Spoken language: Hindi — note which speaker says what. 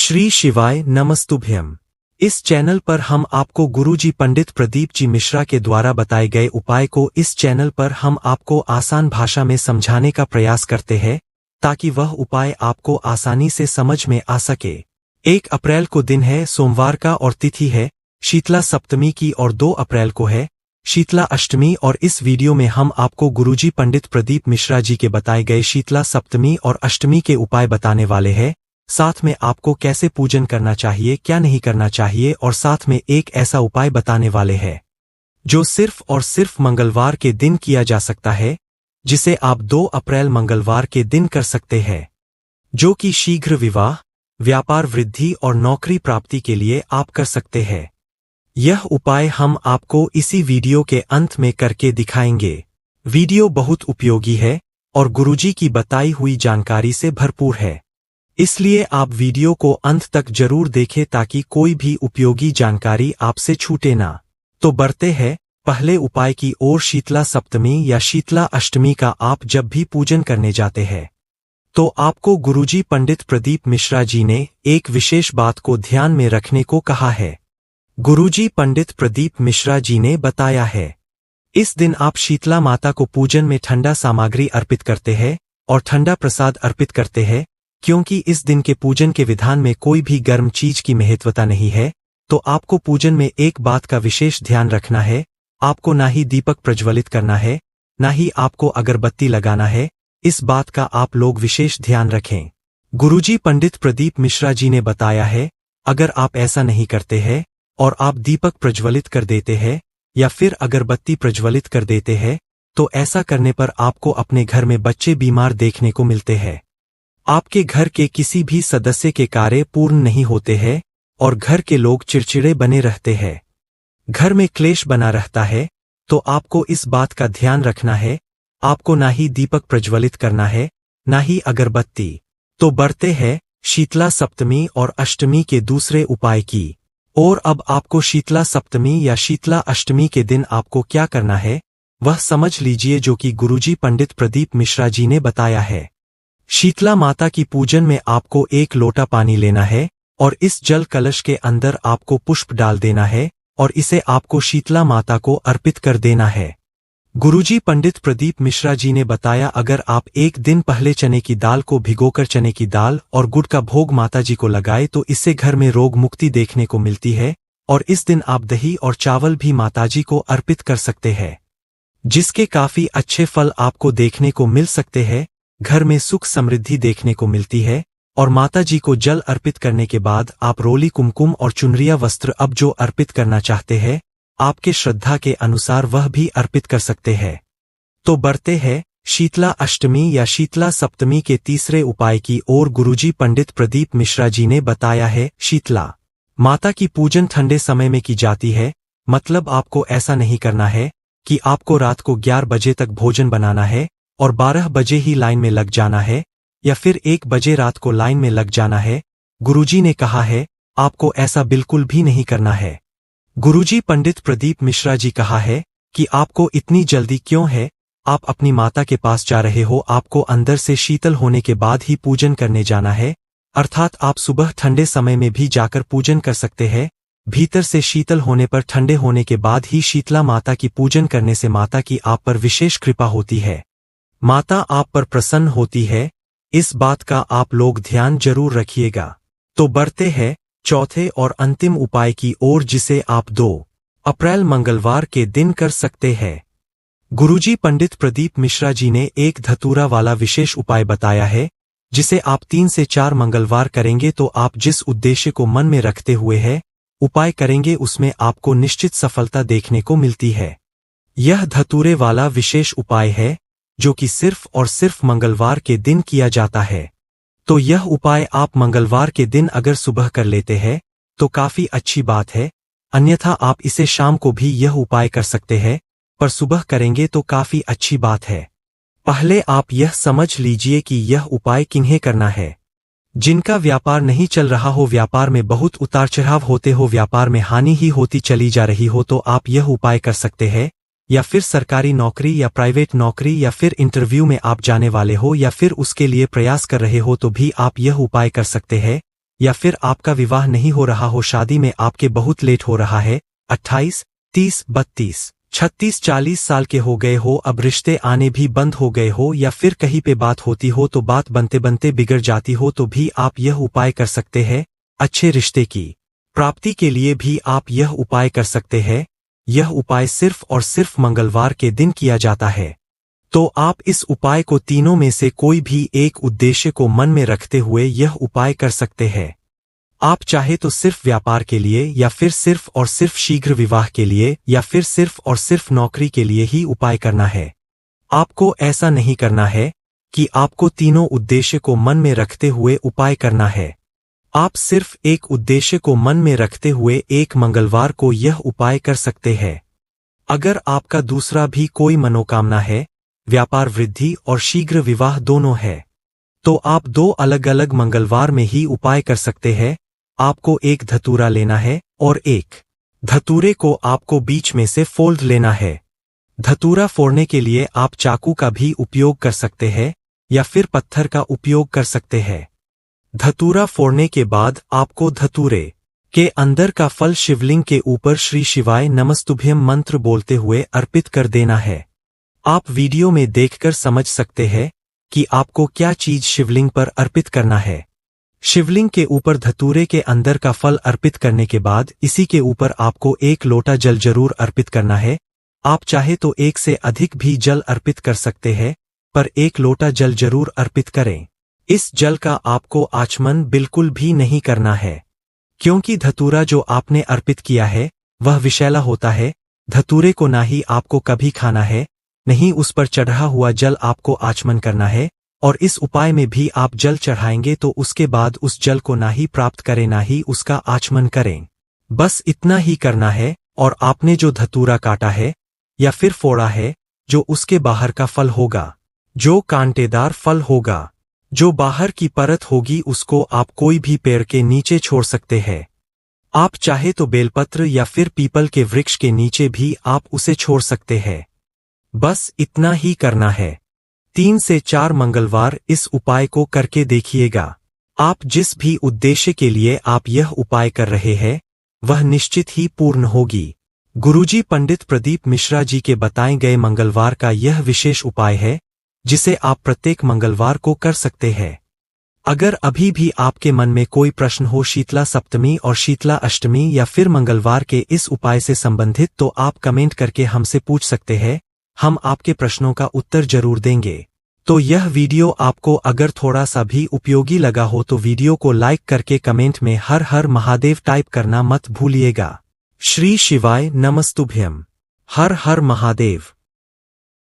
Speaker 1: श्री शिवाय नमस्तुभ्यम। इस चैनल पर हम आपको गुरुजी पंडित प्रदीप जी मिश्रा के द्वारा बताए गए उपाय को इस चैनल पर हम आपको आसान भाषा में समझाने का प्रयास करते हैं ताकि वह उपाय आपको आसानी से समझ में आ सके। 1 अप्रैल को दिन है सोमवार का और तिथि है शीतला सप्तमी की और 2 अप्रैल को है शीतला अष्टमी। और इस वीडियो में हम आपको गुरुजी पंडित प्रदीप मिश्रा जी के बताए गए शीतला सप्तमी और अष्टमी के उपाय बताने वाले हैं। साथ में आपको कैसे पूजन करना चाहिए, क्या नहीं करना चाहिए, और साथ में एक ऐसा उपाय बताने वाले हैं जो सिर्फ और सिर्फ मंगलवार के दिन किया जा सकता है, जिसे आप 2 अप्रैल मंगलवार के दिन कर सकते हैं, जो कि शीघ्र विवाह, व्यापार वृद्धि और नौकरी प्राप्ति के लिए आप कर सकते हैं। यह उपाय हम आपको इसी वीडियो के अंत में करके दिखाएंगे। वीडियो बहुत उपयोगी है और गुरुजी की बताई हुई जानकारी से भरपूर है, इसलिए आप वीडियो को अंत तक जरूर देखें ताकि कोई भी उपयोगी जानकारी आपसे छूटे ना। तो बढ़ते हैं पहले उपाय की ओर। शीतला सप्तमी या शीतला अष्टमी का आप जब भी पूजन करने जाते हैं तो आपको गुरुजी पंडित प्रदीप मिश्रा जी ने एक विशेष बात को ध्यान में रखने को कहा है। गुरुजी पंडित प्रदीप मिश्रा जी ने बताया है, इस दिन आप शीतला माता को पूजन में ठंडा सामग्री अर्पित करते हैं और ठंडा प्रसाद अर्पित करते हैं, क्योंकि इस दिन के पूजन के विधान में कोई भी गर्म चीज की महत्वता नहीं है। तो आपको पूजन में एक बात का विशेष ध्यान रखना है, आपको ना ही दीपक प्रज्वलित करना है, ना ही आपको अगरबत्ती लगाना है। इस बात का आप लोग विशेष ध्यान रखें। गुरुजी पंडित प्रदीप मिश्रा जी ने बताया है, अगर आप ऐसा नहीं करते हैं और आप दीपक प्रज्वलित कर देते हैं या फिर अगरबत्ती प्रज्वलित कर देते हैं, तो ऐसा करने पर आपको अपने घर में बच्चे बीमार देखने को मिलते हैं, आपके घर के किसी भी सदस्य के कार्य पूर्ण नहीं होते हैं और घर के लोग चिड़चिड़े बने रहते हैं, घर में क्लेश बना रहता है। तो आपको इस बात का ध्यान रखना है, आपको ना ही दीपक प्रज्वलित करना है, ना ही अगरबत्ती। तो बढ़ते हैं शीतला सप्तमी और अष्टमी के दूसरे उपाय की और अब आपको शीतला सप्तमी या शीतला अष्टमी के दिन आपको क्या करना है वह समझ लीजिए, जो कि गुरुजी पंडित प्रदीप मिश्रा जी ने बताया है। शीतला माता की पूजन में आपको 1 लोटा पानी लेना है और इस जल कलश के अंदर आपको पुष्प डाल देना है और इसे आपको शीतला माता को अर्पित कर देना है। गुरुजी पंडित प्रदीप मिश्रा जी ने बताया, अगर आप 1 दिन पहले चने की दाल को भिगोकर चने की दाल और गुड़ का भोग माता जी को लगाए तो इससे घर में रोग मुक्ति देखने को मिलती है। और इस दिन आप दही और चावल भी माताजी को अर्पित कर सकते हैं, जिसके काफी अच्छे फल आपको देखने को मिल सकते हैं। घर में सुख समृद्धि देखने को मिलती है और माताजी को जल अर्पित करने के बाद आप रोली, कुमकुम और चुनरिया वस्त्र अब जो अर्पित करना चाहते हैं आपके श्रद्धा के अनुसार वह भी अर्पित कर सकते हैं। तो बढ़ते हैं शीतला अष्टमी या शीतला सप्तमी के तीसरे उपाय की ओर। गुरुजी पंडित प्रदीप मिश्रा जी ने बताया है, शीतला माता की पूजन ठंडे समय में की जाती है, मतलब आपको ऐसा नहीं करना है कि आपको रात को 11 बजे तक भोजन बनाना है और 12 बजे ही लाइन में लग जाना है या फिर 1 बजे रात को लाइन में लग जाना है। गुरुजी ने कहा है आपको ऐसा बिल्कुल भी नहीं करना है। गुरुजी पंडित प्रदीप मिश्रा जी कहा है कि आपको इतनी जल्दी क्यों है, आप अपनी माता के पास जा रहे हो, आपको अंदर से शीतल होने के बाद ही पूजन करने जाना है, अर्थात आप सुबह ठंडे समय में भी जाकर पूजन कर सकते हैं। भीतर से शीतल होने पर ठंडे होने के बाद ही शीतला माता की पूजन करने से माता की आप पर विशेष कृपा होती है, माता आप पर प्रसन्न होती है। इस बात का आप लोग ध्यान जरूर रखिएगा। तो बढ़ते हैं चौथे और अंतिम उपाय की ओर, जिसे आप 2 अप्रैल मंगलवार के दिन कर सकते हैं। गुरुजी पंडित प्रदीप मिश्रा जी ने एक धतूरा वाला विशेष उपाय बताया है, जिसे आप 3 से 4 मंगलवार करेंगे तो आप जिस उद्देश्य को मन में रखते हुए है उपाय करेंगे उसमें आपको निश्चित सफलता देखने को मिलती है। यह धतूरे वाला विशेष उपाय है जो कि सिर्फ और सिर्फ मंगलवार के दिन किया जाता है। तो यह उपाय आप मंगलवार के दिन अगर सुबह कर लेते हैं तो काफी अच्छी बात है, अन्यथा आप इसे शाम को भी यह उपाय कर सकते हैं, पर सुबह करेंगे तो काफी अच्छी बात है। पहले आप यह समझ लीजिए कि यह उपाय किन्हें करना है। जिनका व्यापार नहीं चल रहा हो, व्यापार में बहुत उतार चढ़ाव होते हो, व्यापार में हानि ही होती चली जा रही हो, तो आप यह उपाय कर सकते हैं। या फिर सरकारी नौकरी या प्राइवेट नौकरी या फिर इंटरव्यू में आप जाने वाले हो या फिर उसके लिए प्रयास कर रहे हो तो भी आप यह उपाय कर सकते हैं। या फिर आपका विवाह नहीं हो रहा हो, शादी में आपके बहुत लेट हो रहा है, 28, 30, 32, 36, 40 साल के हो गए हो, अब रिश्ते आने भी बंद हो गए हो, या फिर कहीं पे बात होती हो तो बात बनते बनते बिगड़ जाती हो, तो भी आप यह उपाय कर सकते हैं। अच्छे रिश्ते की प्राप्ति के लिए भी आप यह उपाय कर सकते हैं। यह उपाय सिर्फ और सिर्फ मंगलवार के दिन किया जाता है। तो आप इस उपाय को तीनों में से कोई भी एक उद्देश्य को मन में रखते हुए यह उपाय कर सकते हैं। आप चाहे तो सिर्फ व्यापार के लिए, या फिर सिर्फ और सिर्फ शीघ्र विवाह के लिए, या फिर सिर्फ और सिर्फ नौकरी के लिए ही उपाय करना है। आपको ऐसा नहीं करना है कि आपको तीनों उद्देश्य को मन में रखते हुए उपाय करना है। आप सिर्फ एक उद्देश्य को मन में रखते हुए एक मंगलवार को यह उपाय कर सकते हैं। अगर आपका दूसरा भी कोई मनोकामना है, व्यापार वृद्धि और शीघ्र विवाह दोनों है, तो आप 2 अलग अलग मंगलवार में ही उपाय कर सकते हैं। आपको एक धतूरा लेना है और एक धतूरे को आपको बीच में से फोल्ड लेना है। धतूरा फोड़ने के लिए आप चाकू का भी उपयोग कर सकते हैं या फिर पत्थर का उपयोग कर सकते हैं। धतूरा फोड़ने के बाद आपको धतूरे के अंदर का फल शिवलिंग के ऊपर श्री शिवाय नमस्तुभ्यम मंत्र बोलते हुए अर्पित कर देना है। आप वीडियो में देखकर समझ सकते हैं कि आपको क्या चीज शिवलिंग पर अर्पित करना है। शिवलिंग के ऊपर धतूरे के अंदर का फल अर्पित करने के बाद इसी के ऊपर आपको 1 लोटा जल जरूर अर्पित करना है। आप चाहे तो 1 से अधिक भी जल अर्पित कर सकते हैं, पर 1 लोटा जल जरूर अर्पित करें। इस जल का आपको आचमन बिल्कुल भी नहीं करना है, क्योंकि धतूरा जो आपने अर्पित किया है वह विषैला होता है। धतूरे को ना ही आपको कभी खाना है, नहीं उस पर चढ़ा हुआ जल आपको आचमन करना है। और इस उपाय में भी आप जल चढ़ाएंगे तो उसके बाद उस जल को ना ही प्राप्त करें ना ही उसका आचमन करें। बस इतना ही करना है। और आपने जो धतूरा काटा है या फिर फोड़ा है, जो उसके बाहर का फल होगा, जो कांटेदार फल होगा, जो बाहर की परत होगी, उसको आप कोई भी पेड़ के नीचे छोड़ सकते हैं। आप चाहे तो बेलपत्र या फिर पीपल के वृक्ष के नीचे भी आप उसे छोड़ सकते हैं। बस इतना ही करना है। 3 से 4 मंगलवार इस उपाय को करके देखिएगा। आप जिस भी उद्देश्य के लिए आप यह उपाय कर रहे हैं वह निश्चित ही पूर्ण होगी। गुरुजी पंडित प्रदीप मिश्रा जी के बताए गए मंगलवार का यह विशेष उपाय है जिसे आप प्रत्येक मंगलवार को कर सकते हैं। अगर अभी भी आपके मन में कोई प्रश्न हो शीतला सप्तमी और शीतला अष्टमी या फिर मंगलवार के इस उपाय से संबंधित, तो आप कमेंट करके हमसे पूछ सकते हैं। हम आपके प्रश्नों का उत्तर जरूर देंगे। तो यह वीडियो आपको अगर थोड़ा सा भी उपयोगी लगा हो तो वीडियो को लाइक करके कमेंट में हर हर महादेव टाइप करना मत भूलिएगा। श्री शिवाय नमस्तुभ्यम। हर हर महादेव।